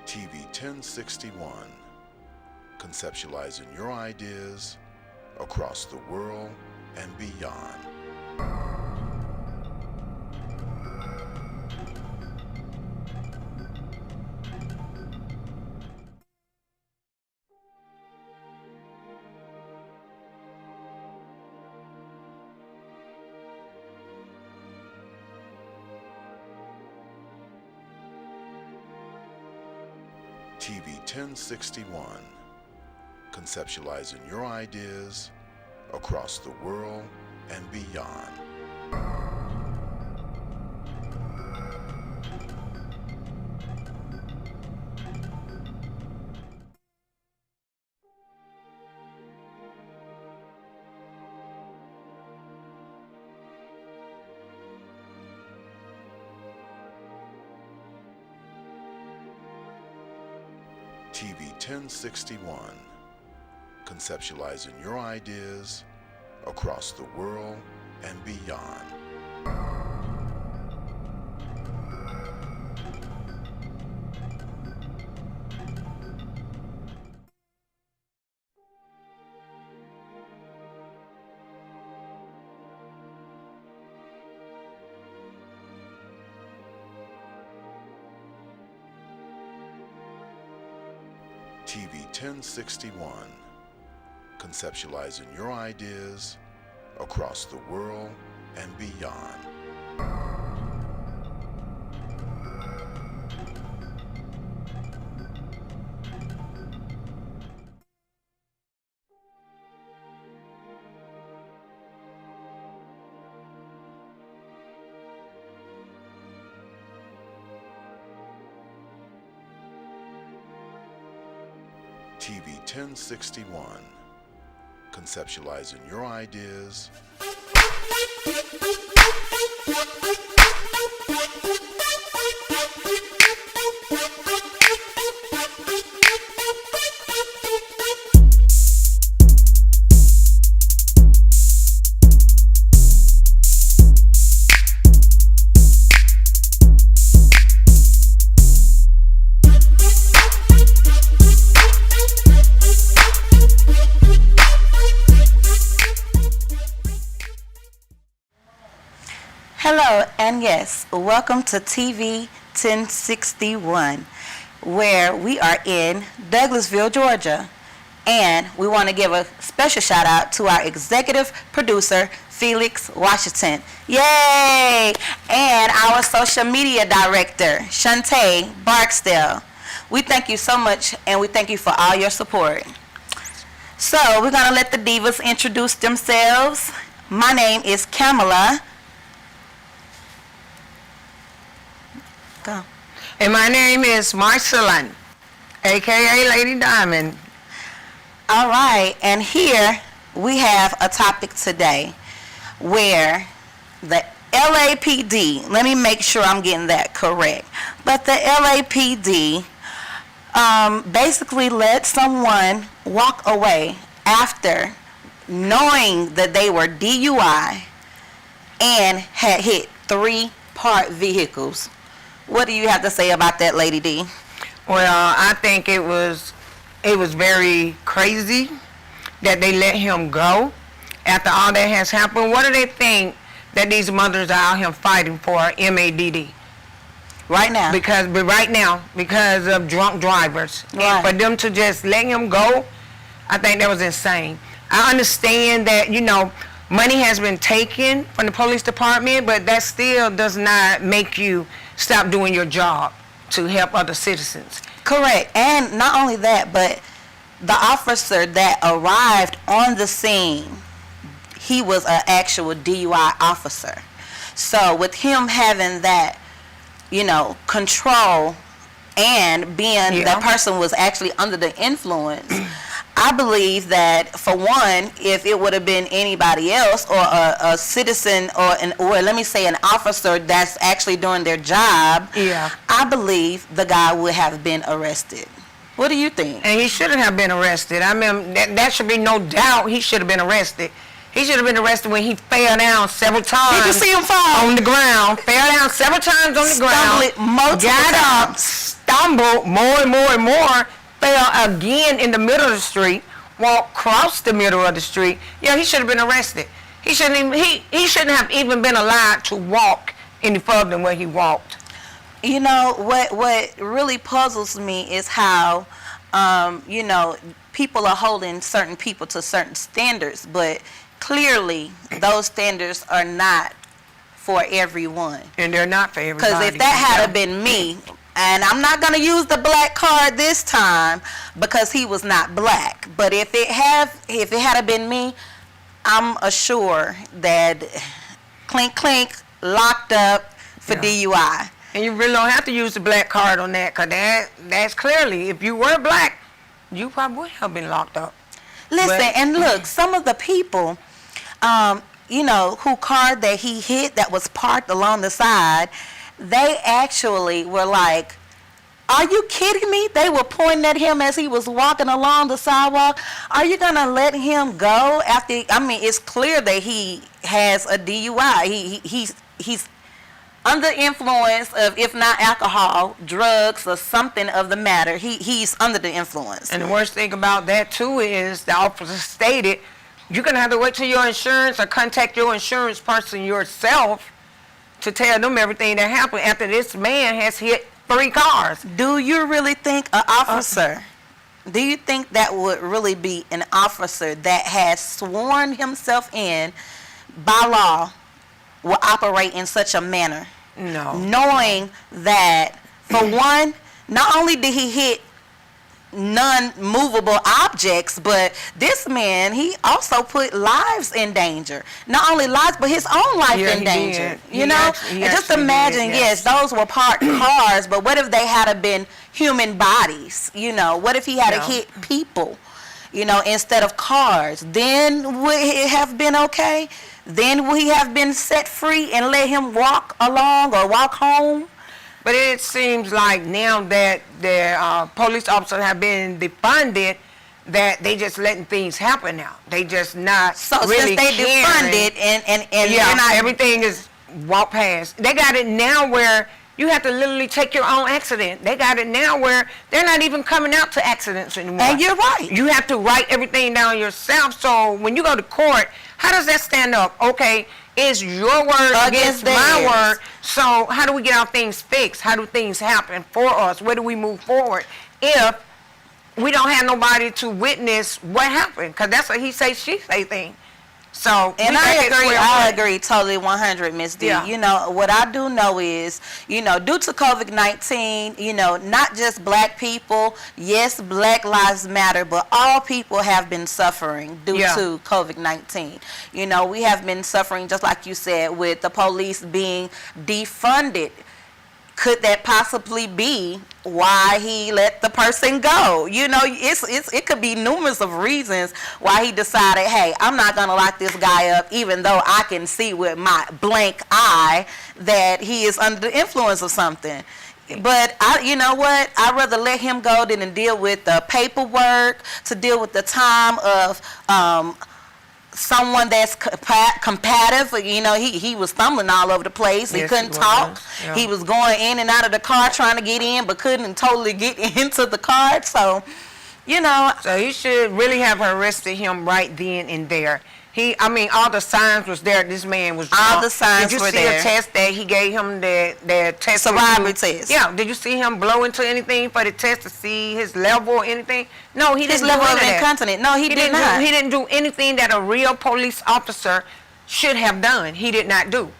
TV 1061, conceptualizing your ideas across the world and beyond. TV 1061, conceptualizing your ideas across the world and beyond. TV 1061, conceptualizing your ideas across the world and beyond. TV 1061, conceptualizing your ideas across the world and beyond. TV 1061, conceptualizing your ideas. Hello, and yes, welcome to TV 1061, where we are in Douglasville, Georgia. And we want to give a special shout out to our executive producer, Felix Washington. Yay! And our social media director, Shantae Barksdale. We thank you so much, and we thank you for all your support. So, we're going to let the divas introduce themselves. My name is Kamala. Go. And my name is Marcelin, aka Lady Diamond. All right, and here we have a topic today where the LAPD, let me make sure I'm getting that correct, but the LAPD basically let someone walk away after knowing that they were DUI and had hit 3 parked vehicles. What do you have to say about that, Lady D? Well, I think it was very crazy that they let him go after all that has happened. What do they think that these mothers are out here fighting for MADD? Right now. Because of drunk drivers. Right. And for them to just let him go, I think that was insane. I understand that, money has been taken from the police department, but that still does not make you stop doing your job to help other citizens. Correct. And not only that, but the officer that arrived on the scene, he was an actual DUI officer. So with him having that, control and being that person was actually under the influence, I believe that, for one, if it would have been anybody else, or a citizen, or let me say an officer that's actually doing their job, I believe the guy would have been arrested. What do you think? And he shouldn't have been arrested. I mean, that should be no doubt he should have been arrested. He should have been arrested when he fell down several times. Did you see him fall? On the ground. Fell down several times on the ground. Stumbled multiple got times. up, stumbled more and more and more, fell again in the middle of the street, walked across the middle of the street. Yeah, he should have been arrested. He shouldn't have even been allowed to walk any further than where he walked. You know, what really puzzles me is how, you know, people are holding certain people to certain standards, but clearly those standards are not for everyone. And they're not for everybody. Because if that had been me, and I'm not going to use the black card this time because he was not black, but if it had been me, I'm assured that clink clink locked up for DUI. And you really don't have to use the black card on that, because that's clearly, if you were black, you probably would have been locked up. Listen, and look, some of the people, you know, who card that he hit that was parked along the side, they actually were like, are you kidding me? They were pointing at him as he was walking along the sidewalk. Are you going to let him go after? I mean, it's clear that he has a DUI. He's under influence of, if not alcohol, drugs or something of the matter. He's under the influence. And the worst thing about that too is the officer stated, you're going to have to wait till your insurance or contact your insurance person yourself to tell them everything that happened after this man has hit 3 cars. Do you really think an officer, do you think that would really be an officer that has sworn himself in by law will operate in such a manner? No. Knowing that, for one, not only did he hit non-movable objects, but this man, he also put lives in danger. Not only lives, but his own life in danger. You know? And just imagine, yes, those were parked cars, but what if they had been human bodies? You know, what if he had hit people, you know, instead of cars? Then would it have been okay? Then would he have been set free and let him walk along or walk home? But it seems like now that the police officers have been defunded, that they just letting things happen now. They just not really since they defunded and yeah, everything is walk past. They got it now where you have to literally take your own accident. They got it now where they're not even coming out to accidents anymore. And you're right. You have to write everything down yourself. So when you go to court, how does that stand up? Okay, it's your word against my word. So how do we get our things fixed? How do things happen for us? Where do we move forward if we don't have nobody to witness what happened? Because that's a he say, she say thing. So, and I agree totally 100, Ms. D. Yeah. You know, what I do know is, you know, due to COVID-19, you know, not just black people, yes, Black Lives Matter, but all people have been suffering due to COVID-19. You know, we have been suffering, just like you said, with the police being defunded. Could that possibly be why he let the person go? You know, it could be numerous of reasons why he decided, hey, I'm not going to lock this guy up, even though I can see with my blank eye that he is under the influence of something. But you know what? I'd rather let him go than to deal with the paperwork, to deal with the time of someone that's combative. You know, he was stumbling all over the place. He couldn't talk. Yeah. He was going in and out of the car trying to get in, but couldn't totally get into the car. So, you know. So he should really have arrested him right then and there. I mean, all the signs was there. This man was drunk. All the signs were there. Did you see a test that he gave him, the test? Saliva test. Yeah. Did you see him blow into anything for the test to see his level or anything? No, he didn't. His level of incontinence. No, he did not. He didn't do anything that a real police officer should have done. He did not do.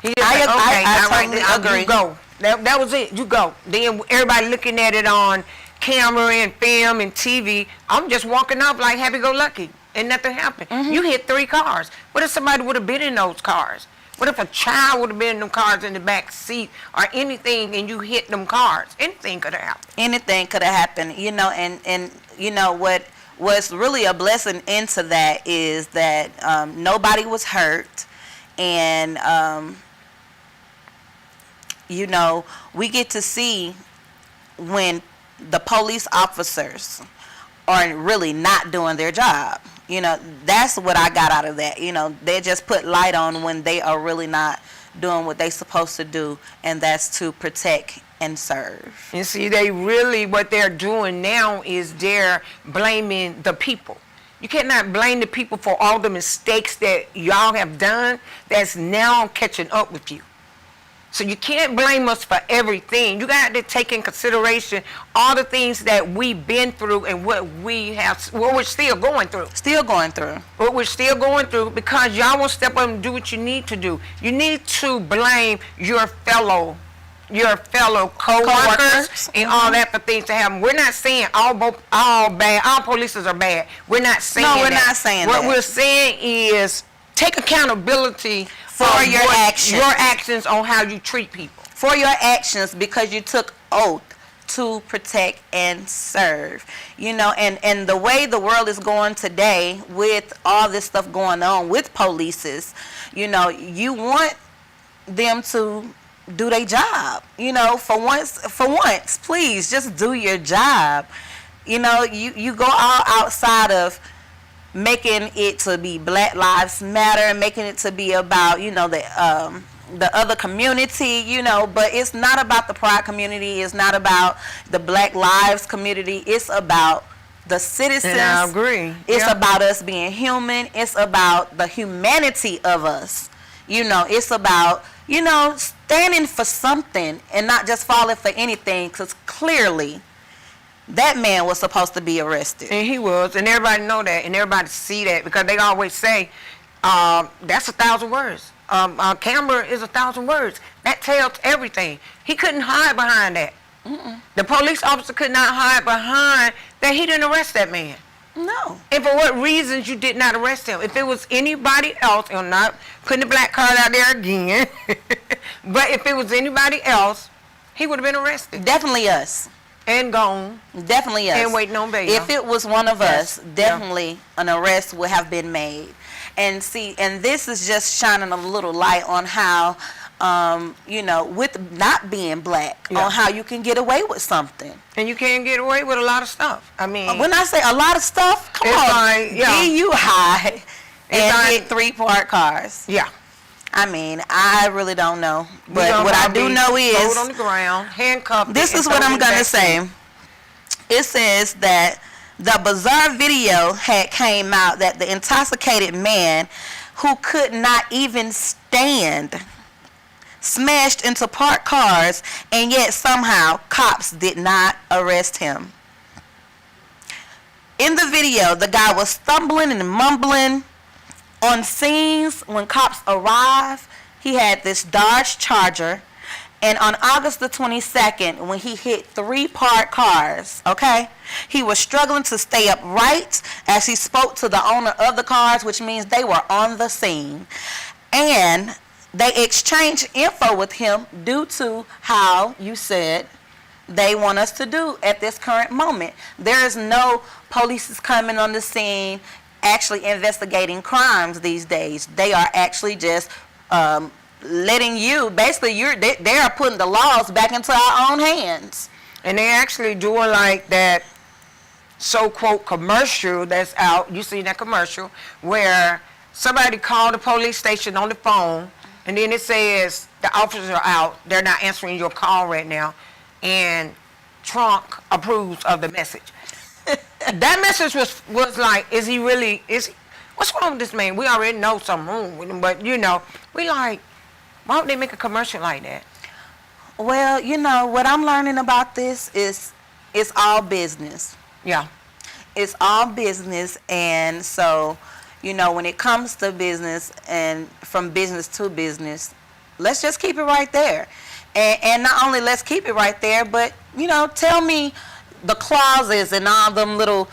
He just said, okay, I totally agree. You go. That was it. You go. Then everybody looking at it on camera and film and TV. I'm just walking off like happy-go-lucky. And nothing happened. Mm-hmm. You hit 3 cars. What if somebody would have been in those cars? What if a child would have been in them cars in the back seat or anything and you hit them cars? Anything could have happened. Anything could have happened. You know, and you know what's really a blessing into that is that nobody was hurt. And, you know, we get to see when the police officers are really not doing their job. You know, that's what I got out of that. You know, they just put light on when they are really not doing what they're supposed to do, and that's to protect and serve. And see, they really, what they're doing now is they're blaming the people. You cannot blame the people for all the mistakes that y'all have done that's now catching up with you. So you can't blame us for everything. You got to take in consideration all the things that we've been through and what we're still going through. Still going through. What we're still going through, because y'all won't step up and do what you need to do. You need to blame your fellow co-workers and all that for things to happen. We're not saying all police are bad. We're not saying that. No, we're not saying that. What that. we're saying is take accountability for your actions. Your actions on how you treat people. For your actions, because you took oath to protect and serve. You know, and the way the world is going today with all this stuff going on with polices, you know, you want them to do their job. You know, for once, please just do your job. You know, you go all outside of making it to be Black Lives Matter, making it to be about, you know, the other community, you know, but it's not about the Pride community. It's not about the Black Lives community. It's about the citizens. And I agree. It's about us being human. It's about the humanity of us. You know, it's about, you know, standing for something and not just falling for anything, because clearly that man was supposed to be arrested. And he was, and everybody know that, and everybody see that, because they always say, that's 1,000 words. Camera is 1,000 words. That tells everything. He couldn't hide behind that. The police officer could not hide behind that he didn't arrest that man. No. And for what reasons you did not arrest him? If it was anybody else, I'm not putting the black card out there again, but if it was anybody else, he would have been arrested. Definitely us. And gone. Definitely us. And waiting on bail. If it was one of us, Yes. definitely an arrest would have been made. And see, and this is just shining a little light on how, you know, with not being black, on how you can get away with something. And you can't get away with a lot of stuff. I mean, When I say a lot of stuff, come It's on, like, yeah. be you high and like- hit 3 parked cars. yeah. I mean, I really don't know. We But gonna what I probably do know throw it is, on the ground, handcuffed. this and is what throw it I'm in the going to back say. It says that the bizarre video had came out that the intoxicated man who could not even stand smashed into parked cars, and yet somehow cops did not arrest him. In the video, the guy was stumbling and mumbling. On scenes, when cops arrived, he had this Dodge Charger, and on August the 22nd, when he hit 3 parked cars, okay, he was struggling to stay upright as he spoke to the owner of the cars, which means they were on the scene. And they exchanged info with him due to how you said they want us to do at this current moment. There is no police is coming on the scene actually investigating crimes these days. They are actually just letting you, basically they are putting the laws back into our own hands. And they actually doing like that so-called commercial that's out. You seen that commercial where somebody called the police station on the phone, and then it says the officers are out, they're not answering your call right now, and Trump approves of the message. That message was like, what's wrong with this man? We already know something wrong with him, but you know, we like, why would they make a commercial like that? Well, you know, what I'm learning about this is it's all business. Yeah. It's all business, and so, you know, when it comes to business and from business to business, let's just keep it right there. And not only let's keep it right there, but, you know, tell me the clauses and all them little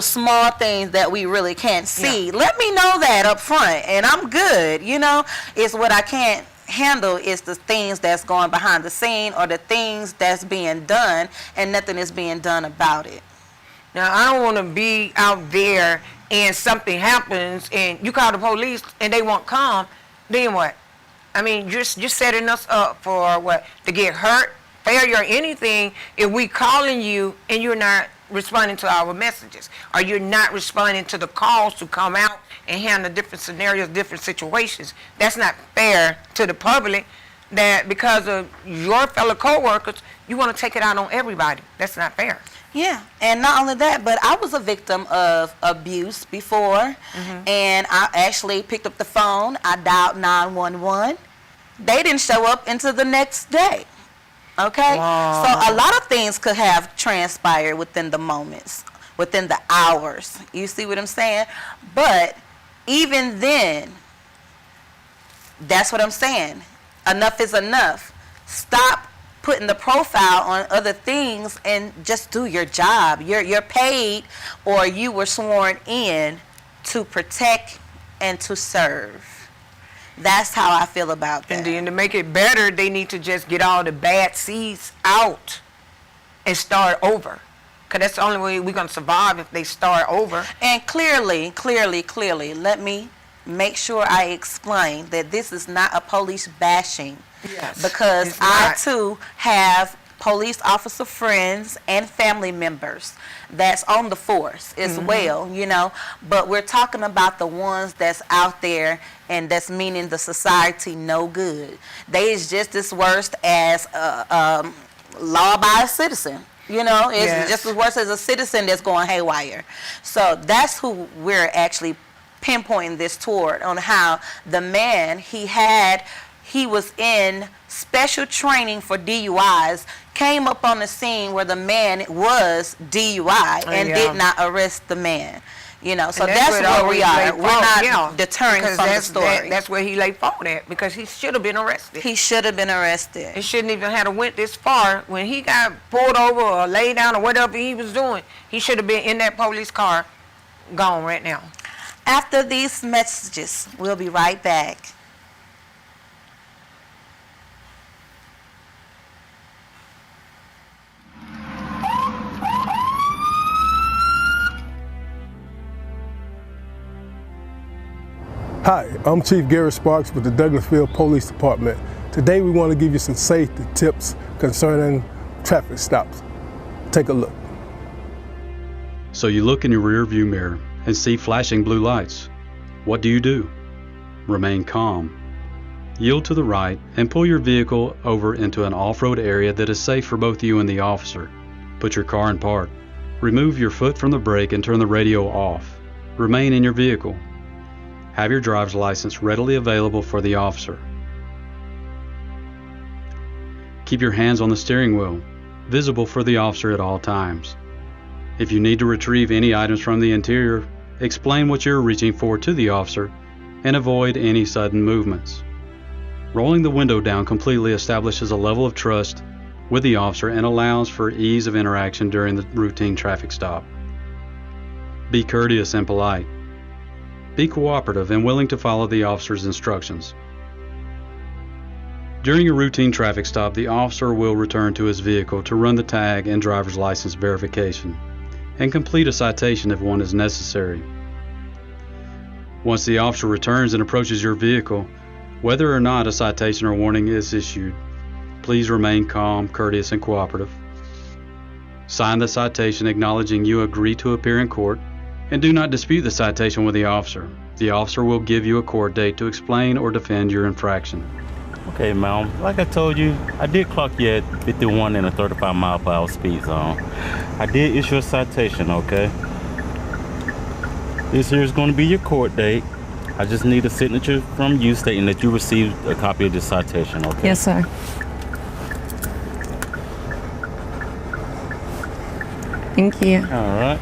small things that we really can't see. Yeah. Let me know that up front, and I'm good. You know, it's what I can't handle is the things that's going behind the scene or the things that's being done and nothing is being done about it. Now, I don't want to be out there and something happens and you call the police and they won't come, then what? I mean, you're setting us up for what? To get hurt, failure, or anything if we calling you and you're not responding to our messages, or you're not responding to the calls to come out and handle different scenarios, different situations. That's not fair to the public. that because of your fellow co-workers, you want to take it out on everybody. That's not fair. Yeah, and not only that, but I was a victim of abuse before, and I actually picked up the phone, I dialed 911. They didn't show up until the next day, okay? Wow. So a lot of things could have transpired within the moments, within the hours. You see what I'm saying? But even then, that's what I'm saying. Enough is enough. Stop putting the profile on other things and just do your job. You're paid, or you were sworn in to protect and to serve. That's how I feel about that. And then to make it better, they need to just get all the bad seeds out and start over. Because that's the only way we're going to survive, if they start over. And clearly, let me make sure I explain that this is not a police bashing. Yes, Because it's I not. too have police officer friends and family members that's on the force as well, you know. But we're talking about the ones that's out there and that's meaning the society no good. They is just as worse as a law-abiding citizen. You know, it's Yes. just as worse as a citizen that's going haywire. So that's who we're actually pinpointing this toward, on how the man, he was in special training for DUIs, came up on the scene where the man was DUI and Yeah. did not arrest the man. You know, so And that's what where always we lay are. We're fault, not yeah, deterring because from the that's- story. That's where he lay fault at, because he should have been arrested. He should have been arrested. He shouldn't even have went this far. When he got pulled over or laid down or whatever he was doing, he should have been in that police car, gone right now. After these messages, we'll be right back. Hi, I'm Chief Gary Sparks with the Douglasville Police Department. Today we want to give you some safety tips concerning traffic stops. Take a look. So you look in your rearview mirror and see flashing blue lights. What do? Remain calm. Yield to the right and pull your vehicle over into an off-road area that is safe for both you and the officer. Put your car in park. Remove your foot from the brake and turn the radio off. Remain in your vehicle. Have your driver's license readily available for the officer. Keep your hands on the steering wheel, visible for the officer at all times. If you need to retrieve any items from the interior, explain what you're reaching for to the officer and avoid any sudden movements. Rolling the window down completely establishes a level of trust with the officer and allows for ease of interaction during the routine traffic stop. Be courteous and polite. Be cooperative and willing to follow the officer's instructions. During a routine traffic stop, the officer will return to his vehicle to run the tag and driver's license verification and complete a citation if one is necessary. Once the officer returns and approaches your vehicle, whether or not a citation or warning is issued, please remain calm, courteous, and cooperative. Sign the citation acknowledging you agree to appear in court, and do not dispute the citation with the officer. The officer will give you a court date to explain or defend your infraction. Okay, ma'am. Like I told you, I did clock you at 51 in a 35 mile per hour speed zone. I did issue a citation, okay? This here is going to be your court date. I just need a signature from you stating that you received a copy of this citation, okay? Yes, sir. Thank you. All right.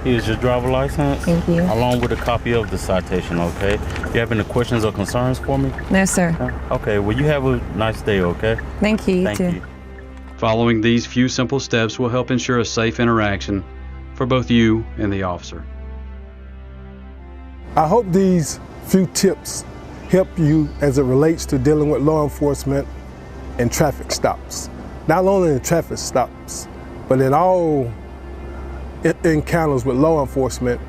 Here's your driver license. Thank you. Along with a copy of the citation, okay? You have any questions or concerns for me? No, sir. Okay, well, you have a nice day, okay? Thank you. You Thank too. you. Following these few simple steps will help ensure a safe interaction for both you and the officer. I hope these few tips help you as it relates to dealing with law enforcement and traffic stops. Not only in traffic stops, but in all encounters with law enforcement.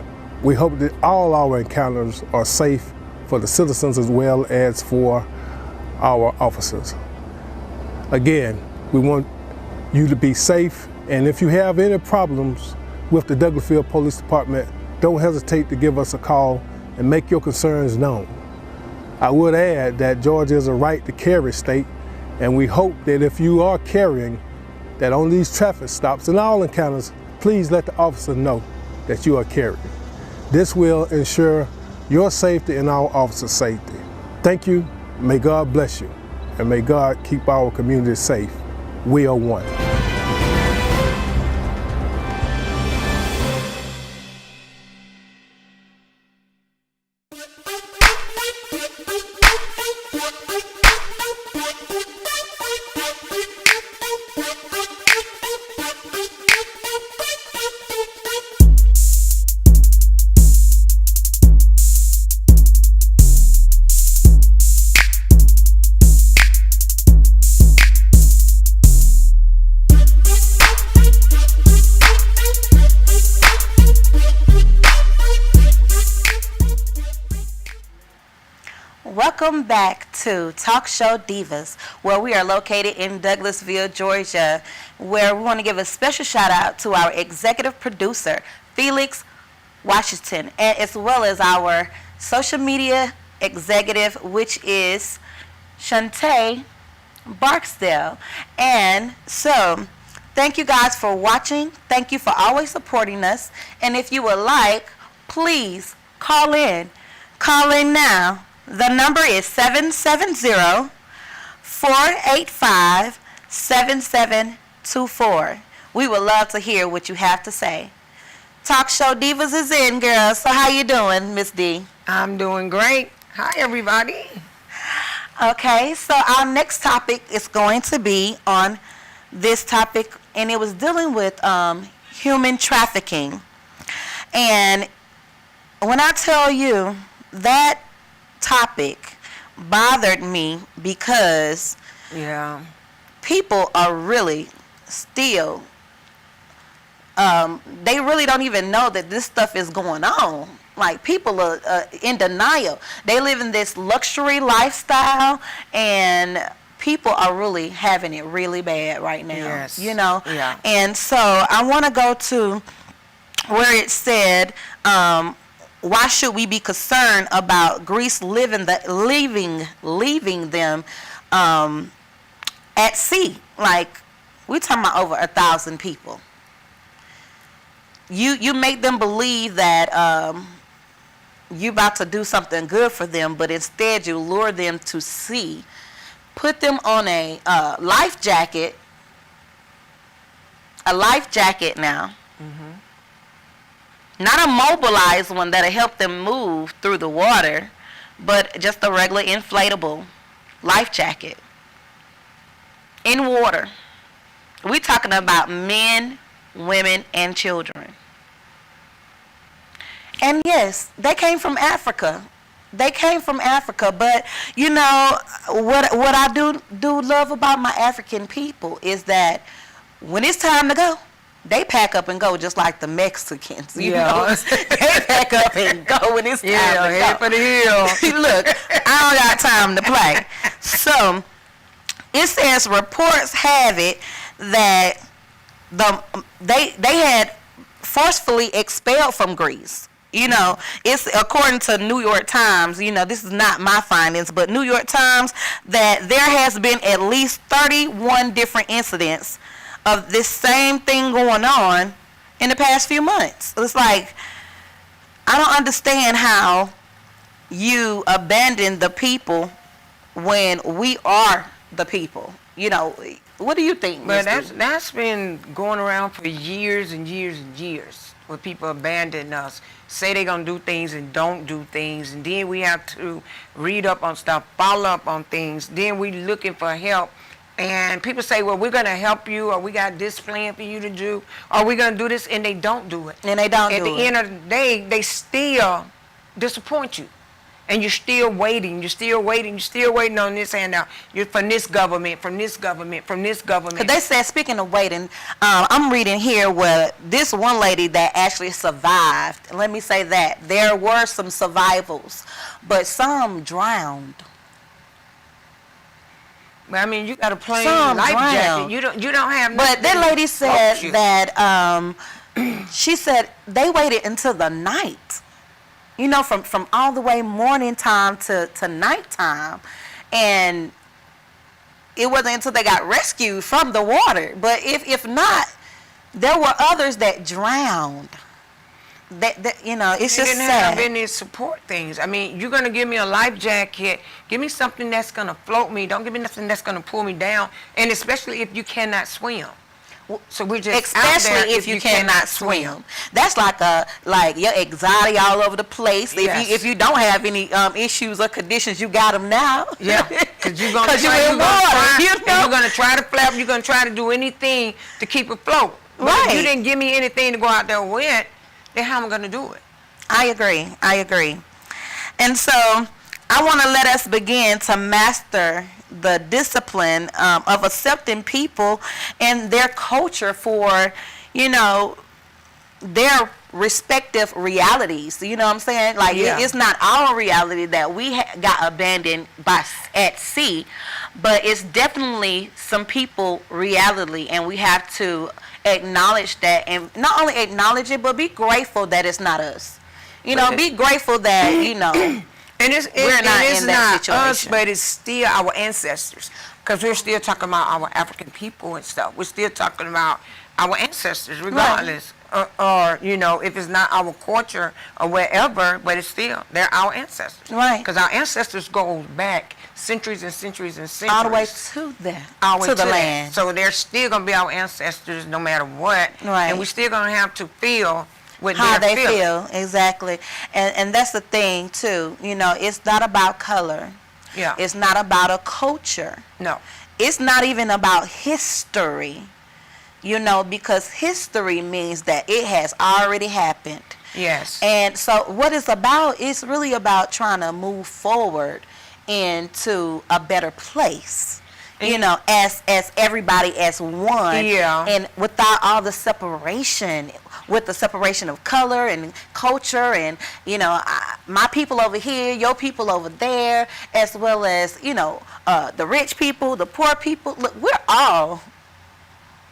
We hope that all our encounters are safe for the citizens as well as for our officers. Again, we want you to be safe, and if you have any problems with the Douglasville Police Department, don't hesitate to give us a call and make your concerns known. I would add that Georgia is a right to carry state, and we hope that if you are carrying, that on these traffic stops and all encounters, please let the officer know that you are carrying. This will ensure your safety and our officers' safety. Thank you. May God bless you, and may God keep our community safe. We are one. Welcome back to Talk Show Divas, where we are located in Douglasville, Georgia, where we want to give a special shout out to our executive producer, Felix Washington, and as well as our social media executive, which is Shantae Barksdale. And so, thank you guys for watching. Thank you for always supporting us. And if you would like, please call in. Call in now. The number is 770-485-7724. We would love to hear what you have to say. Talk Show Divas is in, girls. So how you doing, Miss D? I'm doing great. Hi, everybody. Okay, so our next topic is going to be on this topic, and it was dealing with human trafficking. And when I tell you that topic bothered me, because people are really still they really don't even know that this stuff is going on. Like, people are in denial. They live in this luxury lifestyle, and people are really having it really bad right now. Yes. You know? Yeah. And so I want to go to where it said, why should we be concerned about Greece leaving them at sea? Like, we're talking about over 1,000 people. You make them believe that you about to do something good for them, but instead you lure them to sea, put them on a life jacket now. Mm-hmm. Not a mobilized one that'll help them move through the water, but just a regular inflatable life jacket in water. We're talking about men, women, and children. And yes, they came from Africa. But you know what I do love about my African people is that when it's time to go, they pack up and go, just like the Mexicans. You know, they pack up and go when it's time to go. Head for the hill. Look, I don't got time to play. So it says reports have it that they had forcefully expelled from Greece. You know, it's according to New York Times, you know, this is not my findings, but New York Times, that there has been at least 31 different incidents of this same thing going on in the past few months. It's like, I don't understand how you abandon the people when we are the people. You know, what do you think? But that's been going around for years and years and years, where people abandon us, say they're going to do things and don't do things, and then we have to read up on stuff, follow up on things, then we looking for help. And people say, well, we're going to help you, or we got this plan for you to do, or we're going to do this, and they don't do it. And they don't do it. At the end of the day, they still disappoint you. And you're still waiting on this handout. You're from this government. Because they said, speaking of waiting, I'm reading here where this one lady that actually survived, let me say that, there were some survivals, but some drowned. I mean, you got a plain Some life drowned. jacket. You don't have. But that lady said that she said they waited until the night You know, from all the way morning time to nighttime. And it wasn't until they got rescued from the water. But if not, there were others that drowned. That you know, it's just didn't sad. have any support things. I mean, you're gonna give me a life jacket. Give me something that's gonna float me. Don't give me nothing that's gonna pull me down. And especially if you cannot swim. So we're just out Especially there if you cannot swim. That's like your anxiety all over the place. Yes. If you don't have any issues or conditions, you got them now. Yeah, because you're gonna 'Cause you're try, in water, you know? you're gonna try to flap. You're gonna try to do anything to keep afloat. But Right. if you didn't give me anything to go out there with, then how am I gonna do it? I agree. And so I want to let us begin to master the discipline of accepting people and their culture for, you know, their respective realities. You know what I'm saying? Like, Yeah. it's not our reality that we got abandoned at sea, but it's definitely some people reality, and we have to acknowledge that, and not only acknowledge it, but be grateful that it's not us. You know, be grateful that, you know, And it's We're not it's in that not us, situation. but it's still our ancestors. Because we're still talking about our African people and stuff. We're still talking about our ancestors, regardless. Or, you know, if it's not our culture or wherever, but it's still, they're our ancestors. Right. Because our ancestors go back centuries and centuries and centuries. all the way to that, All the way to the that. land. So they're still going to be our ancestors no matter what. Right. And we're still going to have to feel what How they're they feeling. feel, exactly. And that's the thing, too. You know, it's not about color. Yeah. It's not about a culture. No. It's not even about history, you know, because history means that it has already happened. Yes. And so what it's about, it's really about trying to move forward into a better place. You know, as everybody as one. Yeah. And without all the separation, with the separation of color and culture and, you know, my people over here, your people over there, as well as, you know, the rich people, the poor people. Look, we're all.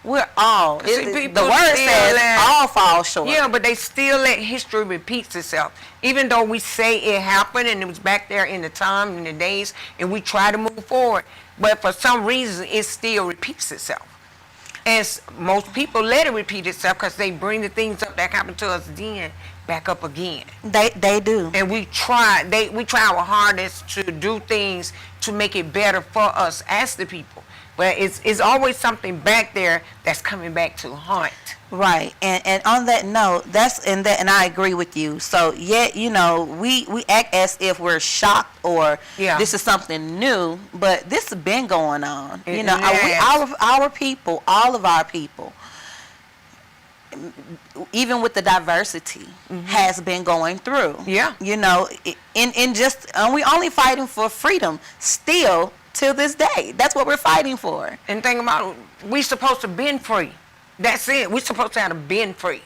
See, The people word still says let- all fall short. Yeah, but they still let history repeat itself. Even though we say it happened and it was back there in the time, in the days, and we try to move forward, but for some reason it still repeats itself. And most people let it repeat itself because they bring the things up that happened to us then back up again. They do. And we try our hardest to do things to make it better for us as the people. But it's always something back there that's coming back to haunt. Right, and on that note, and I agree with you. So yet, you know, we act as if we're shocked or Yeah. this is something new, but this has been going on. You It know, has. our people, all of our people, even with the diversity, has been going through. Yeah. You know, we only fighting for freedom still till this day. That's what we're fighting for. And think about it, we supposed to been free. That's it. We're supposed to have been free.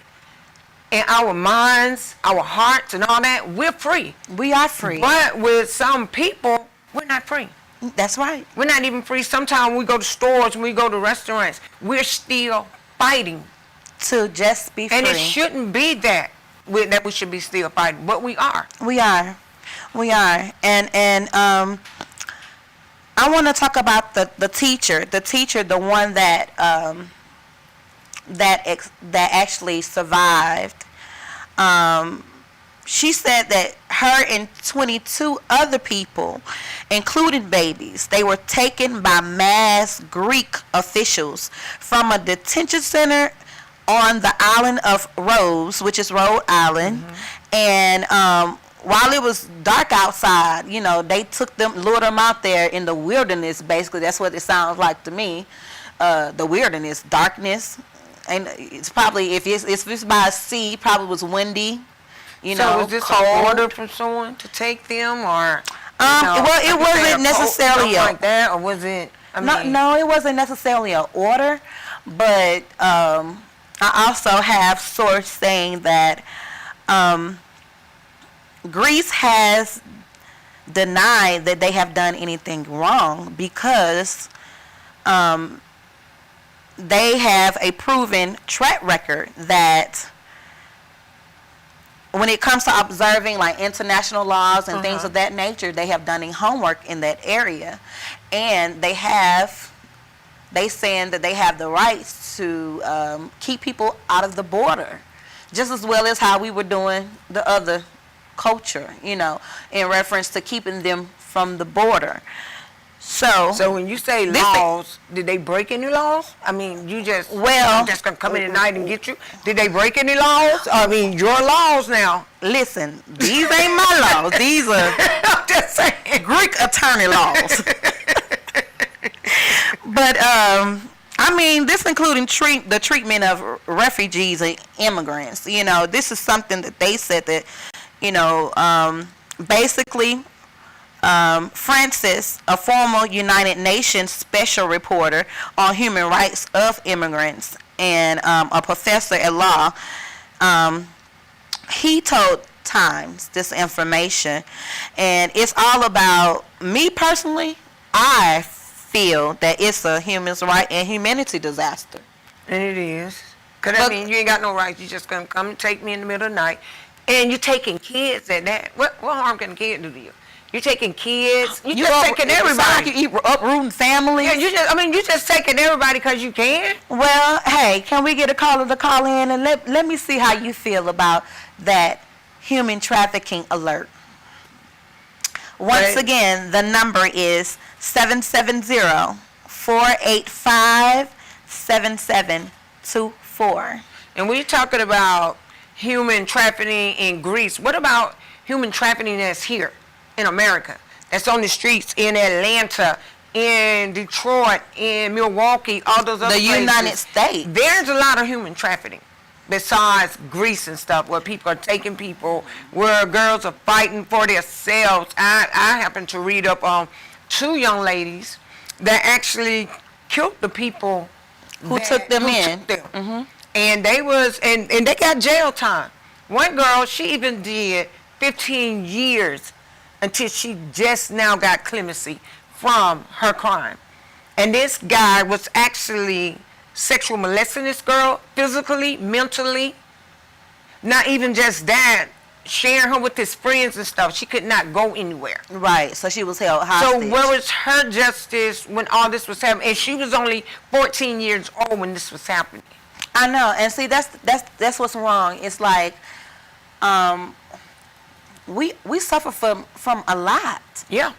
In our minds, our hearts, and all that, we're free. We are free. But with some people, we're not free. That's right. We're not even free. Sometimes we go to stores, we go to restaurants, we're still fighting. To just be free. And it shouldn't be that we should be still fighting, but we are. We are. And I want to talk about the teacher, the one that actually survived. She said that her and 22 other people, including babies, they were taken by mass Greek officials from a detention center on the island of Rhodes, which is Rhode Island. And while it was dark outside, you know, they lured them out there in the wilderness, basically. That's what it sounds like to me. The wilderness, darkness. And it's probably, if it's by sea, probably was windy, you know, So was this cold. an order from someone to take them, or? Well, it wasn't necessarily something like that, or was it? No, it wasn't necessarily an order, but I also have source saying that Greece has denied that they have done anything wrong because they have a proven track record that when it comes to observing like international laws and things of that nature, they have done homework in that area, and they saying that they have the rights to keep people out of the border, just as well as how we were doing the other culture, in reference to keeping them from the border. So when you say laws, did they break any laws? I mean, you just gonna come in at night and get you? Did they break any laws? I mean, your laws now. Listen, these ain't my laws. These are I'm just saying. Greek attorney laws. But I mean, this including the treatment of refugees and immigrants. This is something that they said that, basically. Francis, a former United Nations special reporter on human rights of immigrants and a professor at law, he told Times this information, and it's all about me personally. I feel that it's a human rights and humanity disaster. And it is. Because I mean, you ain't got no rights. You just gonna come and take me in the middle of the night. And you're taking kids at that. What harm can a kid do to you? You're taking kids. You're just taking everybody. You uprooting families. Yeah, you just taking everybody because you can. Well, hey, can we get a caller to call in and let me see how you feel about that human trafficking alert. Once again, the number is 770-485-7724. And we're talking about human trafficking in Greece. What about human trafficking that's here in America? That's on the streets in Atlanta, in Detroit, in Milwaukee, all those other places. The United States. There's a lot of human trafficking besides Greece and stuff, where people are taking people, where girls are fighting for themselves. I happen to read up on 2 young ladies that actually killed the people who took them in. Mm-hmm. And they got jail time. One girl, she even did 15 years until she just now got clemency from her crime. And this guy was actually sexual molesting this girl, physically, mentally. Not even just that, sharing her with his friends and stuff. She could not go anywhere. Right, so she was held hostage. So where was her justice when all this was happening? And she was only 14 years old when this was happening. I know, and see, that's what's wrong. It's like, we suffer from a lot. Yeah.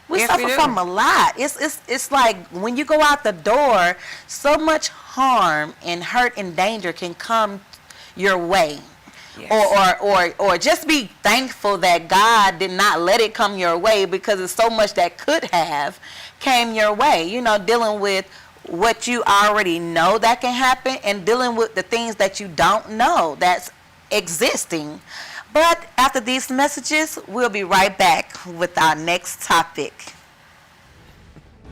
We suffer from a lot. It's like when you go out the door, so much harm and hurt and danger can come your way. Yes. Or just be thankful that God did not let it come your way, because there's so much that could have came your way. You know, dealing with what you already know that can happen, and dealing with the things that you don't know that's existing. But after these messages, we'll be right back with our next topic.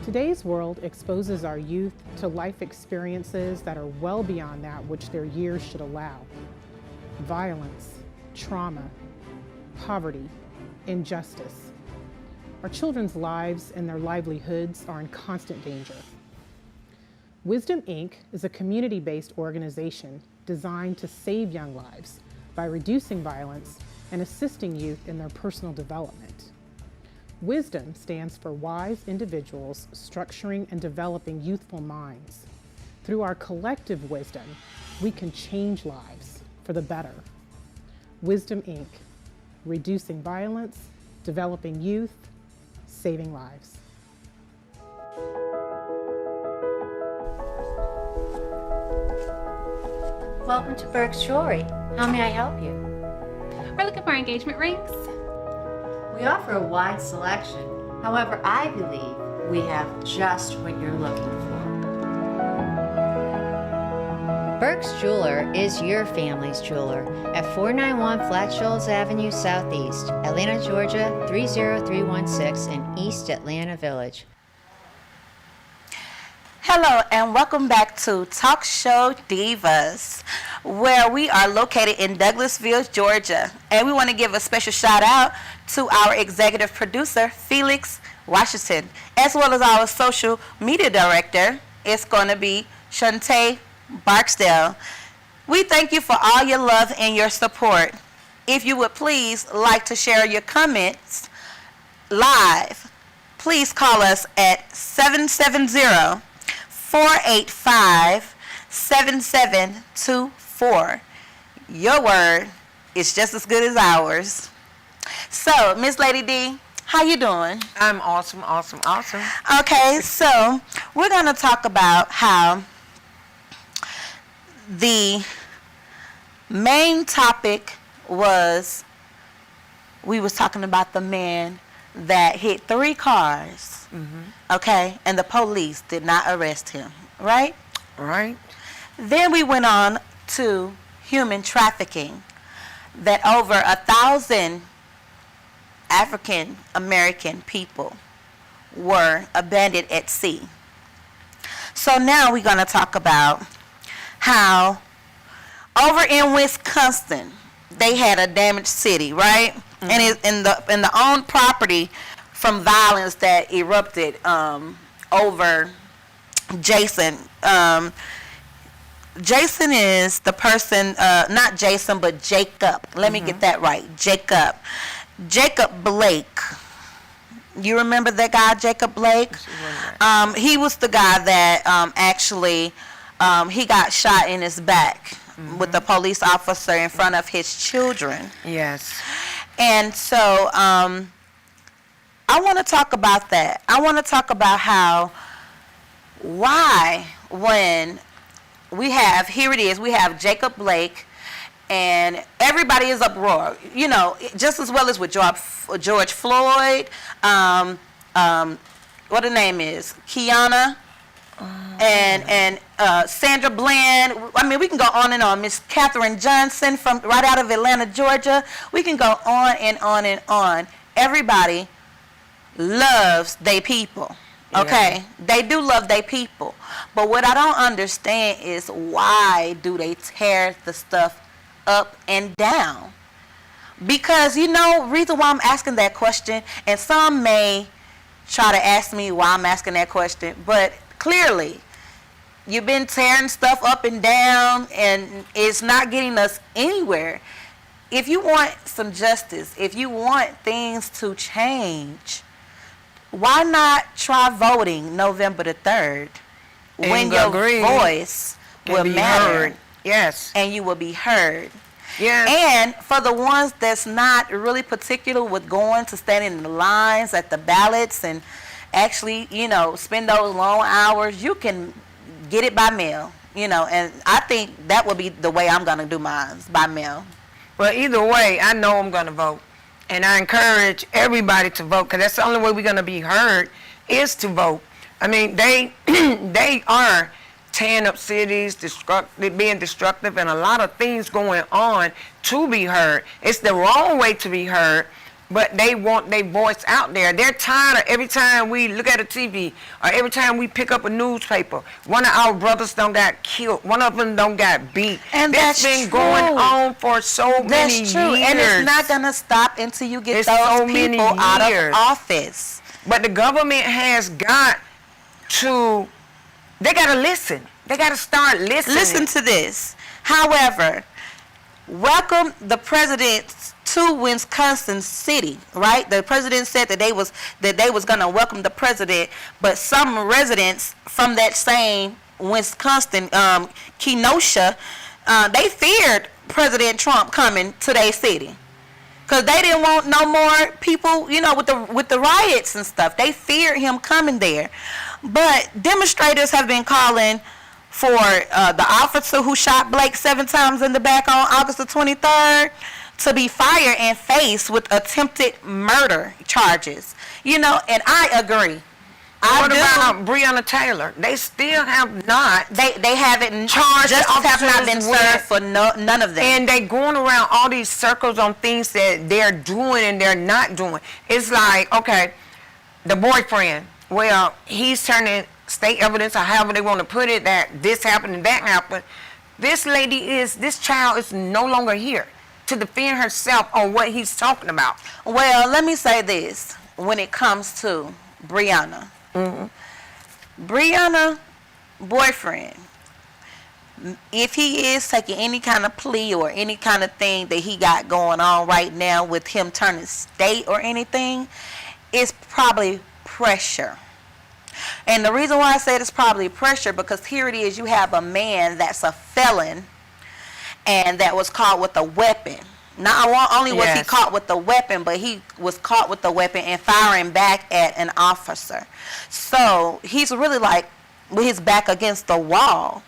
Today's world exposes our youth to life experiences that are well beyond that which their years should allow. Violence, trauma, poverty, injustice. Our children's lives and their livelihoods are in constant danger. Wisdom, Inc. is a community-based organization designed to save young lives by reducing violence and assisting youth in their personal development. Wisdom stands for wise individuals structuring and developing youthful minds. Through our collective wisdom, we can change lives for the better. Wisdom, Inc. Reducing violence, developing youth, saving lives. Welcome to Burke's Jewelry. How may I help you? We're looking for engagement rings. We offer a wide selection. However, I believe we have just what you're looking for. Burke's Jeweler is your family's jeweler at 491 Flat Shoals Avenue Southeast, Atlanta, Georgia 30316 in East Atlanta Village. Hello and welcome back to Talk Show Divas, where we are located in Douglasville, Georgia. And we want to give a special shout out to our executive producer, Felix Washington, as well as our social media director. It's going to be Shantae Barksdale. We thank you for all your love and your support. if you would please like to share your comments live, please call us at 770-485-7724. Your word is just as good as ours. So, Miss Lady D, how you doing? I'm awesome, awesome, awesome. Okay, so we're going to talk about how the main topic was, we was talking about the man that hit 3 cars, okay, and the police did not arrest him, right? Right. Then we went on to human trafficking, that over 1,000 African American people were abandoned at sea. So now we're going to talk about how over in Wisconsin they had a damaged city, right? And it's in the own property from violence that erupted over Jason. Jason is the person, not Jason, but Jacob. Let me get that right. Jacob Blake. You remember that guy, Jacob Blake? He was the guy that actually, he got shot in his back with a police officer in front of his children. Yes. And so I want to talk about that. I want to talk about why when we have, here it is, we have Jacob Blake, and everybody is uproar, you know, just as well as with George Floyd, what the name is, Kiana, and Sandra Bland. I mean, we can go on and on. Miss Katherine Johnson from right out of Atlanta, Georgia. We can go on and on and on. Everybody loves their people. Okay, yeah. They do love their people. But what I don't understand is, why do they tear the stuff up and down? Because, you know, reason why I'm asking that question, and some may try to ask me why I'm asking that question, but clearly you've been tearing stuff up and down and it's not getting us anywhere. If you want some justice, if you want things to change, why not try voting November the 3rd when your voice will matter? Yes. And you will be heard. Yes. And for the ones that's not really particular with going to stand in the lines at the ballots and actually, you know, spend those long hours, you can get it by mail, you know, and I think that will be the way I'm going to do mine, by mail. Well, either way, I know I'm going to vote. And I encourage everybody to vote, because that's the only way we're going to be heard, is to vote. I mean, they are tearing up cities, being destructive, and a lot of things going on to be heard. It's the wrong way to be heard, but they want their voice out there. They're tired of every time we look at a TV or every time we pick up a newspaper, one of our brothers done got killed, one of them done got beat. And that's been going on for so many years. That's true, and it's not going to stop until you get those people out of office. But the government has got to, they got to listen. They got to start listening. Listen to this. However, welcome the president to Wisconsin City, right? The president said that they was going to welcome the president, but some residents from that same Wisconsin, Kenosha, they feared President Trump coming to their city, because they didn't want no more people, you know, with the riots and stuff. They feared him coming there. But demonstrators have been calling for the officer who shot Blake 7 times in the back on August the 23rd to be fired and faced with attempted murder charges. You know, and I agree. What about Breonna Taylor? They still have not. They haven't charged. Justice have not been served for none of them. And they going around all these circles on things that they're doing and they're not doing. It's like, okay, the boyfriend, well, he's turning state evidence or however they want to put it, that this happened and that happened. This child is no longer here to defend herself on what he's talking about. Well, let me say this when it comes to Breonna. Breonna boyfriend if he is taking any kind of plea or any kind of thing that he got going on right now with him turning state or anything, it's probably pressure. And the reason why I said it's probably pressure, because here it is, you have a man that's a felon and that was caught with a weapon. Not only was he caught with the weapon, but he was caught with the weapon and firing back at an officer. So he's really like with his back against the wall.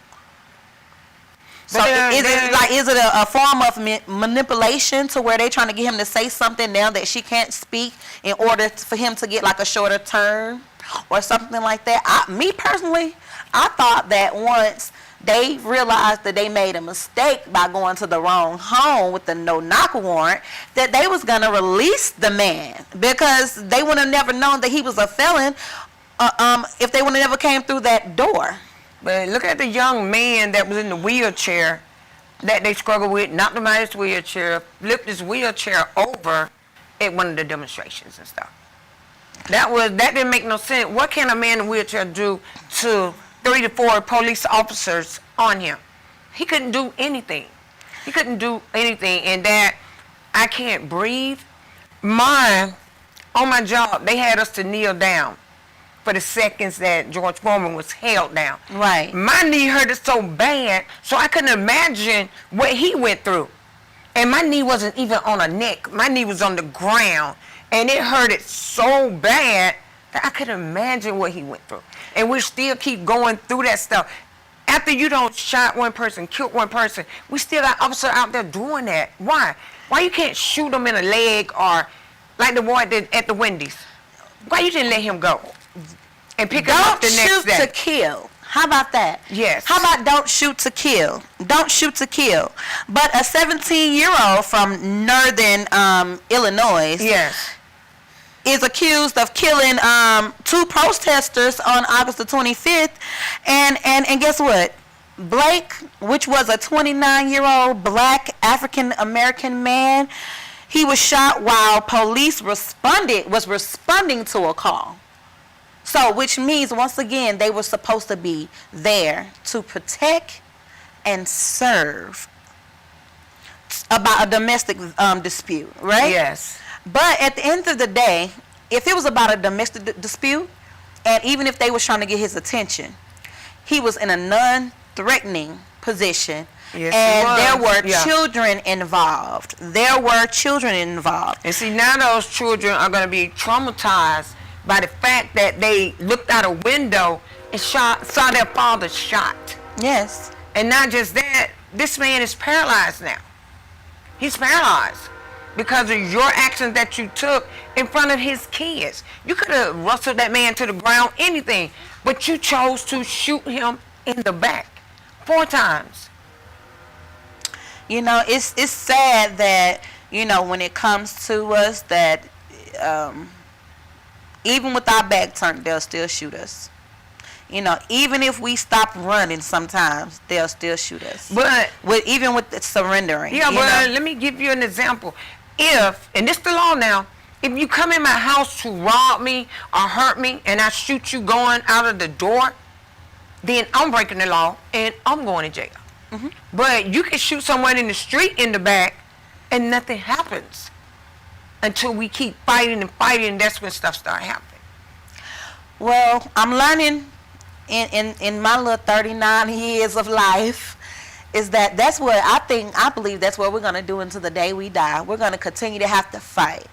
So is it a form of manipulation to where they're trying to get him to say something now that she can't speak in order for him to get like a shorter term or something like that? Me personally, I thought that once they realized that they made a mistake by going to the wrong home with the no-knock warrant, that they was going to release the man, because they would have never known that he was a felon if they would have never came through that door. But look at the young man that was in the wheelchair that they struggled with, knocked him out of his wheelchair, flipped his wheelchair over at one of the demonstrations and stuff. That didn't make no sense. What can a man in a wheelchair do to 3 to 4 police officers on him? He couldn't do anything. He couldn't do anything. And that I can't breathe. On my job, they had us to kneel down for the seconds that George Foreman was held down. Right. My knee hurted so bad, so I couldn't imagine what he went through. And my knee wasn't even on a neck. My knee was on the ground. And it hurted so bad that I couldn't imagine what he went through. And we still keep going through that stuff. After you don't shot one person, killed one person, we still got officers out there doing that. Why? Why you can't shoot them in the leg, or like the boy did at the Wendy's? Why you didn't let him go and pick him up the next day? Don't shoot to kill. How about that? Yes. How about don't shoot to kill? Don't shoot to kill. But a 17-year-old from northern Illinois, yes, is accused of killing 2 protesters on August the 25th. And guess what? Blake, which was a 29-year-old black African-American man, he was shot while police was responding to a call. So, which means, once again, they were supposed to be there to protect and serve about a domestic dispute, right? Yes. But at the end of the day, if it was about a domestic dispute, and even if they was trying to get his attention, he was in a non-threatening position. Yes, and there were children involved. And see, now those children are going to be traumatized by the fact that they looked out a window and saw their father shot. Yes. And not just that, this man is paralyzed now. He's paralyzed because of your actions that you took in front of his kids. You could have rustled that man to the ground, anything, but you chose to shoot him in the back 4 times. You know, it's sad that, you know, when it comes to us, that even with our back turned, they'll still shoot us. You know, even if we stop running, sometimes they'll still shoot us. But even with the surrendering. Yeah, but let me give you an example. And this the law now, if you come in my house to rob me or hurt me and I shoot you going out of the door, then I'm breaking the law and I'm going to jail. Mm-hmm. But you can shoot someone in the street in the back and nothing happens until we keep fighting and fighting. That's when stuff starts happening. Well, I'm learning in my little 39 years of life is that's what I believe that's what we're going to do until the day we die. We're going to continue to have to fight.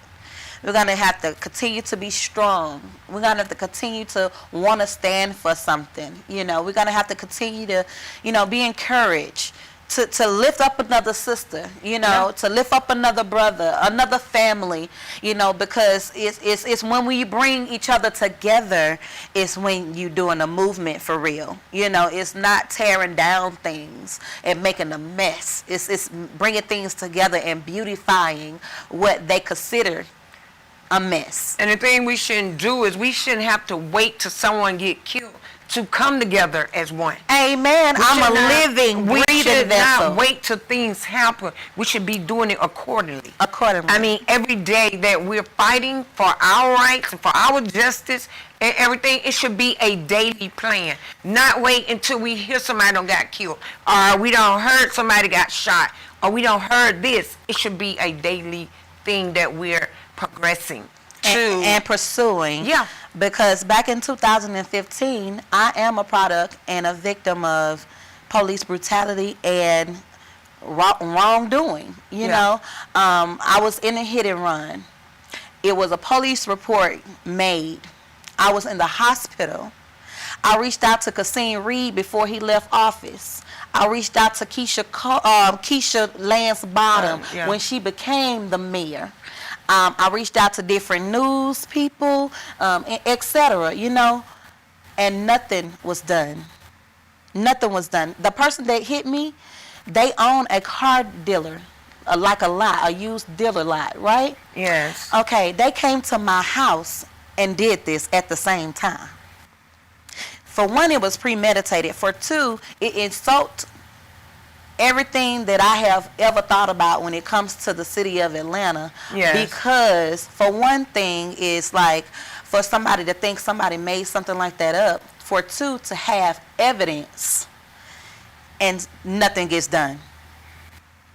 We're going to have to continue to be strong. We're going to have to continue to want to stand for something. You know, we're going to have to continue to, you know, be encouraged to lift up another sister, you know, to lift up another brother, another family, you know, because it's when we bring each other together, it's when you're doing a movement for real. You know, it's not tearing down things and making a mess. It's bringing things together and beautifying what they consider a mess. And the thing we shouldn't do is we shouldn't have to wait till someone get killed to come together as one. Amen. I'm a living, we breathing should vessel. not wait till things happen. We should be doing it accordingly. Accordingly. I mean, every day that we're fighting for our rights and for our justice and everything, it should be a daily plan. Not wait until we hear somebody done got killed, or we don't heard somebody got shot, or we don't heard this. It should be a daily thing that we're progressing to and pursuing. Yeah. Because back in 2015, I am a product and a victim of police brutality and wrongdoing. You know, I was in a hit and run. It was a police report made. I was in the hospital. I reached out to Cassine Reed before he left office. I reached out to Keisha Lance Bottom when she became the mayor. I reached out to different news people, etc., you know, and nothing was done. Nothing was done. The person that hit me, they own a car dealer, like a lot, a used dealer lot, right? Yes. Okay, they came to my house and did this at the same time. For one, it was premeditated. For two, it insulted everything that I have ever thought about when it comes to the city of Atlanta. Yes. Because for one thing, it's like for somebody to think somebody made something like that up. For two, to have evidence and nothing gets done.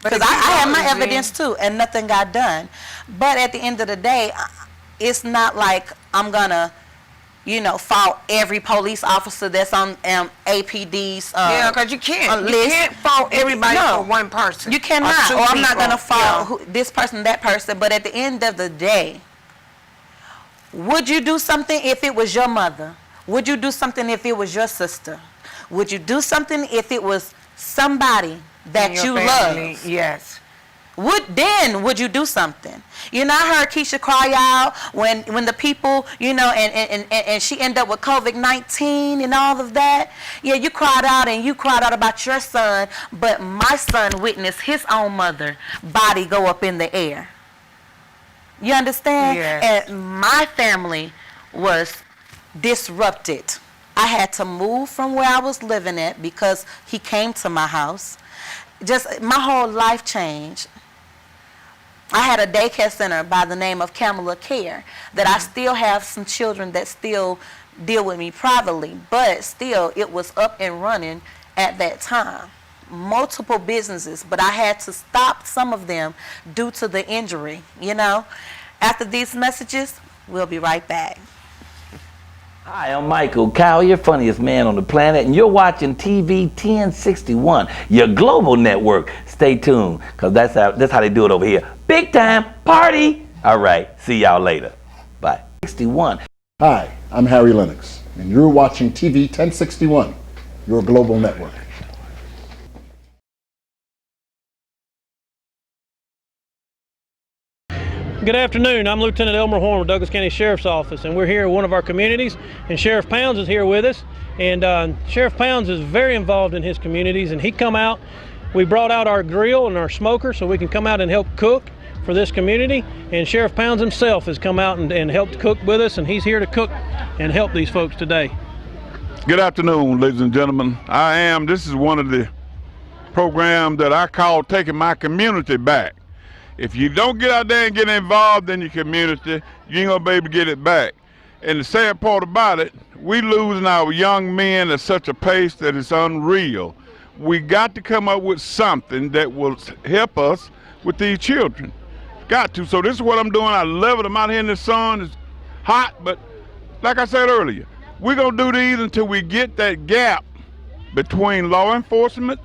Because I had my evidence too and nothing got done. But at the end of the day, it's not like I'm gonna, you know, fault every police officer that's on APD's because you can't fault everybody for one person. You cannot. Or I'm not going to fault this person, that person. But at the end of the day, would you do something if it was your mother? Would you do something if it was your sister? Would you do something if it was somebody that you love? Yes. Would you do something? You know, I heard Keisha cry out when the people, you know, and she ended up with COVID-19 and all of that. Yeah, you cried out and you cried out about your son, but my son witnessed his own mother body go up in the air. You understand? Yes. And my family was disrupted. I had to move from where I was living at because he came to my house. Just my whole life changed. I had a daycare center by the name of Kamala Care that I still have some children that still deal with me privately, but still it was up and running at that time. Multiple businesses, but I had to stop some of them due to the injury, you know. After these messages, we'll be right back. Hi, I'm Michael Collier, funniest man on the planet, and you're watching TV 1061, your global network. Stay tuned, because that's how they do it over here. Big time party! All right, see y'all later. Bye. 61. Hi, I'm Harry Lennox, and you're watching TV 1061, your global network. Good afternoon. I'm Lieutenant Elmer Horn with Douglas County Sheriff's Office, and we're here at one of our communities, and Sheriff Pounds is here with us. And Sheriff Pounds is very involved in his communities, and he come out. We brought out our grill and our smoker so we can come out and help cook for this community. And Sheriff Pounds himself has come out and helped cook with us, and he's here to cook and help these folks today. Good afternoon, ladies and gentlemen. This is one of the programs that I call Taking My Community Back. If you don't get out there and get involved in your community, you ain't gonna be able to get it back. And the sad part about it, we losing our young men at such a pace that it's unreal. We got to come up with something that will help us with these children. Got to. So this is what I'm doing. I love it. I'm out here in the sun. It's hot, but like I said earlier, we're gonna do these until we get that gap between law enforcement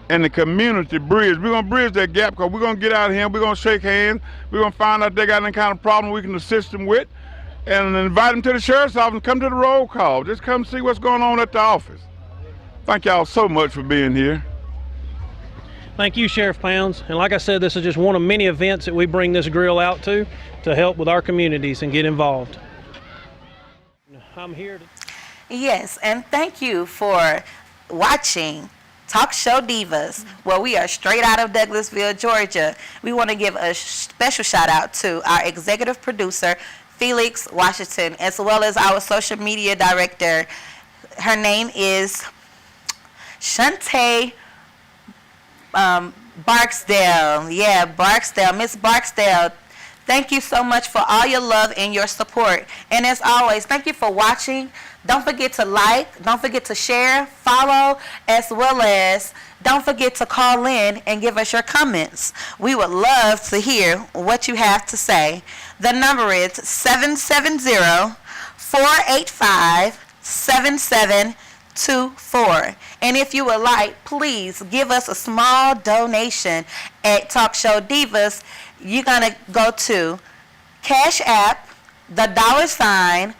and the community bridge. We're gonna bridge that gap because we're gonna get out of here, we're gonna shake hands, we're gonna find out if they got any kind of problem we can assist them with, and invite them to the sheriff's office and come to the roll call. Just come see what's going on at the office. Thank y'all so much for being here. Thank you, Sheriff Pounds. And like I said, this is just one of many events that we bring this grill out to help with our communities and get involved. I'm here to... Yes, and thank you for watching Talk Show Divas, where we are straight out of Douglasville, Georgia. We want to give a special shout out to our executive producer, Felix Washington, as well as our social media director, her name is Shantae Barksdale. Yeah, Barksdale. Miss Barksdale, thank you so much for all your love and your support. And as always, thank you for watching. Don't forget to like, don't forget to share, follow, as well as don't forget to call in and give us your comments. We would love to hear what you have to say. The number is 770-485-7724. And if you would like, please give us a small donation at Talk Show Divas. You're going to go to Cash App, the $,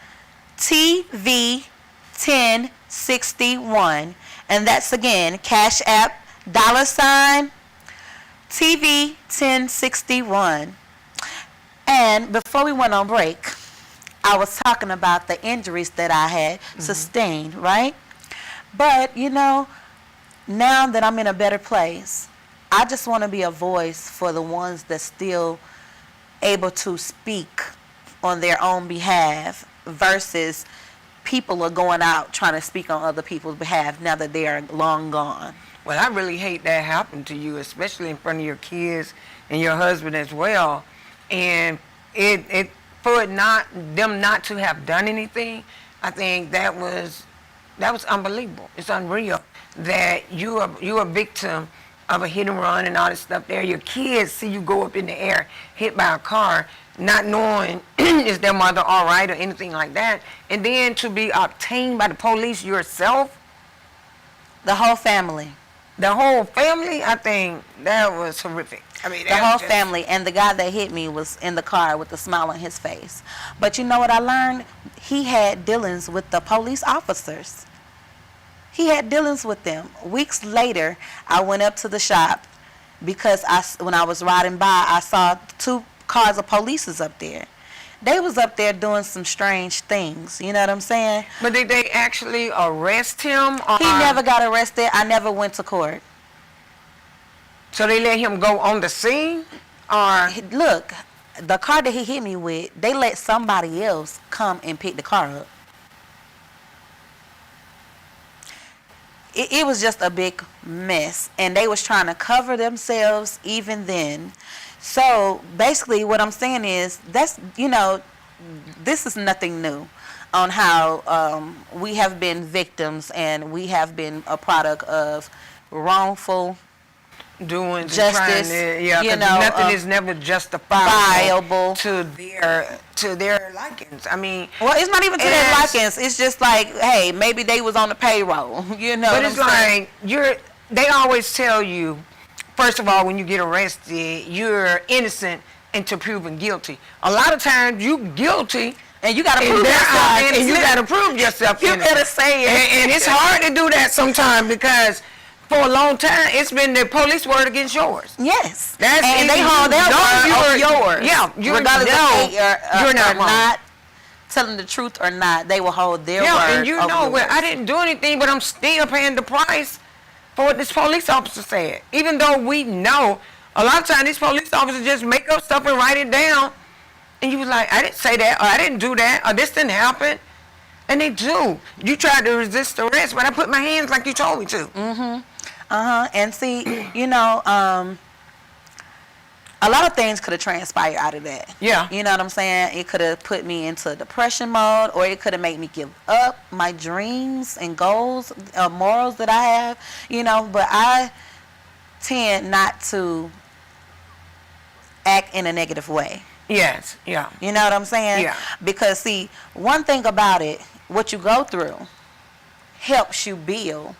TV 1061. And that's again, Cash App, $ TV 1061. And before we went on break, I was talking about the injuries that I had sustained, right? But, you know, now that I'm in a better place, I just want to be a voice for the ones that still able to speak on their own behalf versus people are going out trying to speak on other people's behalf now that they are long gone. Well, I really hate that happened to you, especially in front of your kids and your husband as well. And for them not to have done anything, I think that was unbelievable. It's unreal that you are a victim of a hit and run and all this stuff there. Your kids see you go up in the air, hit by a car, not knowing is their mother all right or anything like that. And then to be obtained by the police yourself. The whole family. The whole family, I think that was horrific. I mean, the whole family, and the guy that hit me was in the car with a smile on his face. But you know what I learned? He had dealings with the police officers. He had dealings with them. Weeks later, I went up to the shop because when I was riding by, I saw 2 cars of police up there. They was up there doing some strange things. You know what I'm saying? But did they actually arrest him? Or? He never got arrested. I never went to court. So they let him go on the scene? Or look, the car that he hit me with, they let somebody else come and pick the car up. It was just a big mess, and they was trying to cover themselves even then. So basically what I'm saying is this is nothing new on how we have been victims and we have been a product of wrongful doing justice. Nothing is never justifiable to their likings. I mean, well, it's not even to their likings. It's just like, hey, maybe they was on the payroll. You know. But it's like they always tell you, first of all, when you get arrested, you're innocent until proven guilty. A lot of times you guilty. And you got to prove yourself innocent. And you got to prove yourself innocent. You got to say it. And it's hard to do that sometimes because for a long time, it's been the police word against yours. Yes. And they hold their word of yours. Yeah. Regardless if you're not telling the truth or not, they will hold their word. Yeah, and you know, well, I didn't do anything, but I'm still paying the price for what this police officer said. Even though we know, a lot of times these police officers just make up stuff and write it down. And you was like, I didn't say that, or I didn't do that, or this didn't happen. And they do. You tried to resist arrest, but I put my hands like you told me to. Mm-hmm. And see, you know, a lot of things could have transpired out of that. Yeah. You know what I'm saying? It could have put me into depression mode, or it could have made me give up my dreams and goals, morals that I have, you know, but I tend not to act in a negative way. Yes, yeah. You know what I'm saying? Yeah. Because, see, one thing about it, what you go through helps you build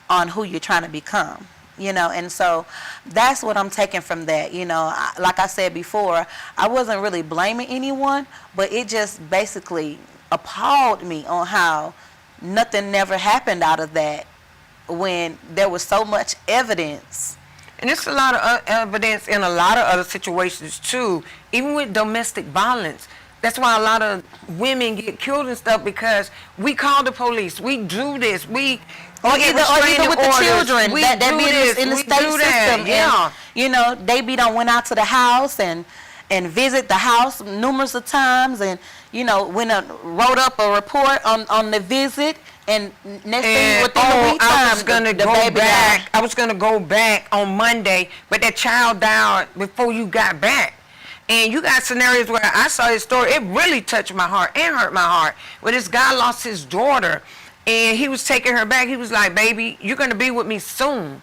on who you're trying to become, you know, and so that's what I'm taking from that, you know. Like I said before, I wasn't really blaming anyone, but it just basically appalled me on how nothing never happened out of that when there was so much evidence. And it's a lot of evidence in a lot of other situations too, even with domestic violence. That's why a lot of women get killed and stuff, because we call the police, we do this, or even with the children that be in the state system. Yeah. And, you know, they done went out to the house and visit the house numerous of times, and, you know, wrote up a report on the visit, And next And thing within the week I time, was gonna the go baby back. died. I was gonna go back on Monday, but that child died before you got back. And you got scenarios where I saw his story. It really touched my heart and hurt my heart. Where this guy lost his daughter, and he was taking her back. He was like, "Baby, you're gonna be with me soon."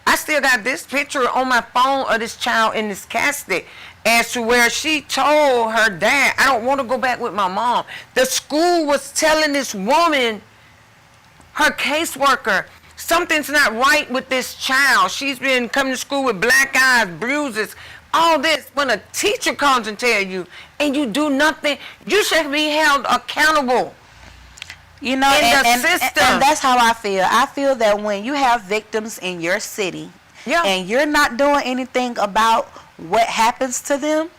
I still got this picture on my phone of this child in this casket, as to where she told her dad, "I don't want to go back with my mom." The school was telling this woman, her caseworker, something's not right with this child. She's been coming to school with black eyes, bruises, all this. When a teacher comes and tell you, and you do nothing, you should be held accountable. You know, in the and system. and that's how I feel. I feel that when you have victims in your city, and you're not doing anything about what happens to them,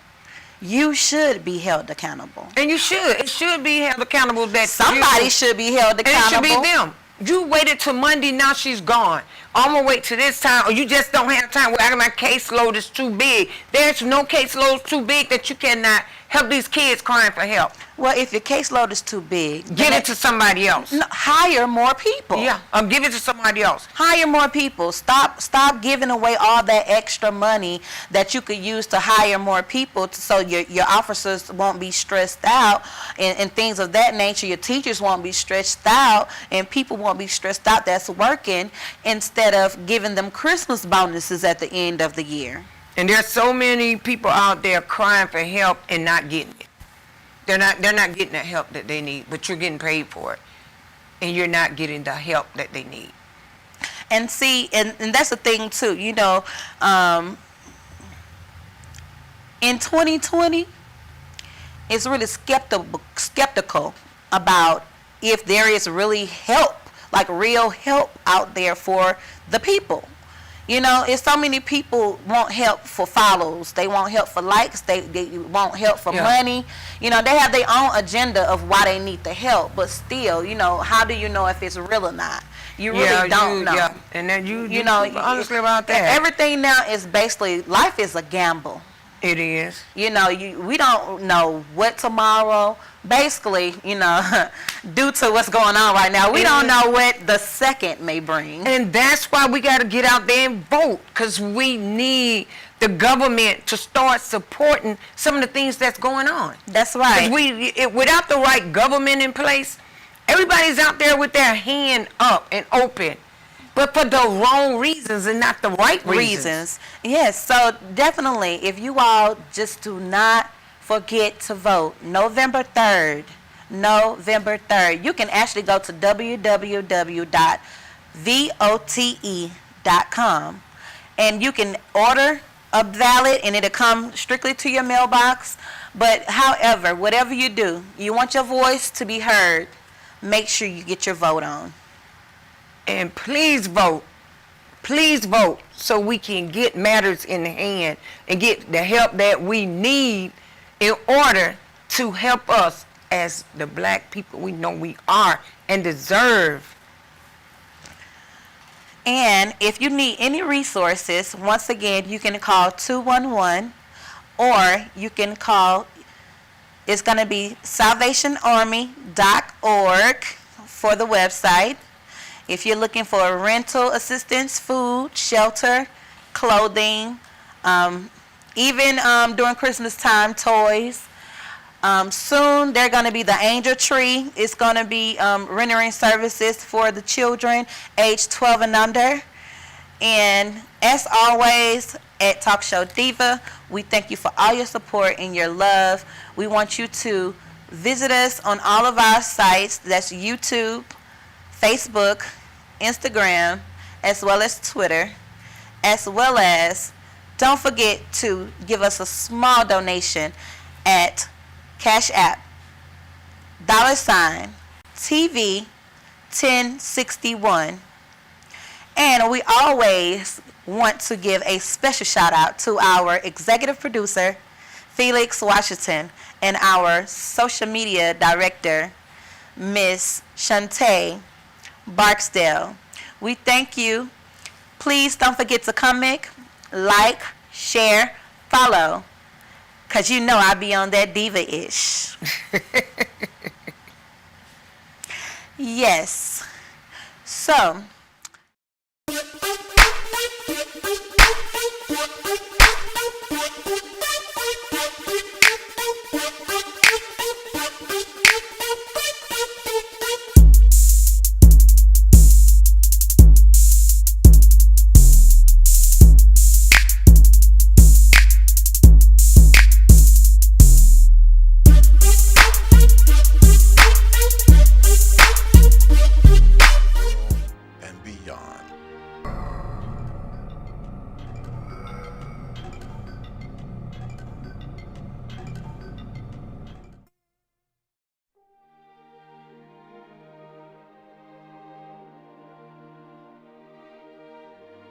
you should be held accountable. And you should. It should be held accountable that somebody should be held accountable. And it should be them. You waited till Monday, now she's gone. I'm gonna wait till this time, or you just don't have time. Well, my caseload is too big. There's no caseload too big that you cannot help these kids crying for help. Well, if your caseload is too big, give it to somebody else. No, hire more people. Yeah, give it to somebody else. Hire more people. Stop giving away all that extra money that you could use to hire more people, so your officers won't be stressed out and things of that nature. Your teachers won't be stressed out, and people won't be stressed out that's working, instead of giving them Christmas bonuses at the end of the year. And there's so many people out there crying for help and not getting it. They're not getting the help that they need, but you're getting paid for it, and you're not getting the help that they need. And see, and that's the thing too. You know, in 2020, it's really skeptical about if there is really help, like real help out there for the people. You know, it's so many people want help for follows. They want help for likes. They want help for money. You know, they have their own agenda of why they need the help. But still, you know, how do you know if it's real or not? You really don't know. Yeah, and then you know, honestly about that. Everything now is basically, life is a gamble. It is. You know, we don't know what tomorrow, basically, you know, due to what's going on right now, we don't know what the second may bring. And that's why we got to get out there and vote, because we need the government to start supporting some of the things that's going on. That's right. Without the right government in place, everybody's out there with their hand up and open, but for the wrong reasons and not the right reasons. Yes, so definitely, if you all just do not forget to vote, November 3rd, you can actually go to www.vote.com, and you can order a ballot, and it'll come strictly to your mailbox. But however, whatever you do, you want your voice to be heard, make sure you get your vote on. And please vote, so we can get matters in hand and get the help that we need in order to help us as the black people we know we are and deserve. And if you need any resources, once again, you can call 211, or you can call, it's going to be salvationarmy.org for the website. If you're looking for rental assistance, food, shelter, clothing, even during Christmas time, toys. Soon they're going to be the Angel Tree. It's going to be rendering services for the children age 12 and under. And as always, at Talk Show Diva, we thank you for all your support and your love. We want you to visit us on all of our sites. That's YouTube, Facebook, Instagram, as well as Twitter, as well as don't forget to give us a small donation at Cash App, $TV 1061. And we always want to give a special shout out to our executive producer, Felix Washington, and our social media director, Miss Shantae Barksdale. We thank you. Please don't forget to comment, like, share, follow, because you know I be on that diva-ish. Yes. So, and beyond.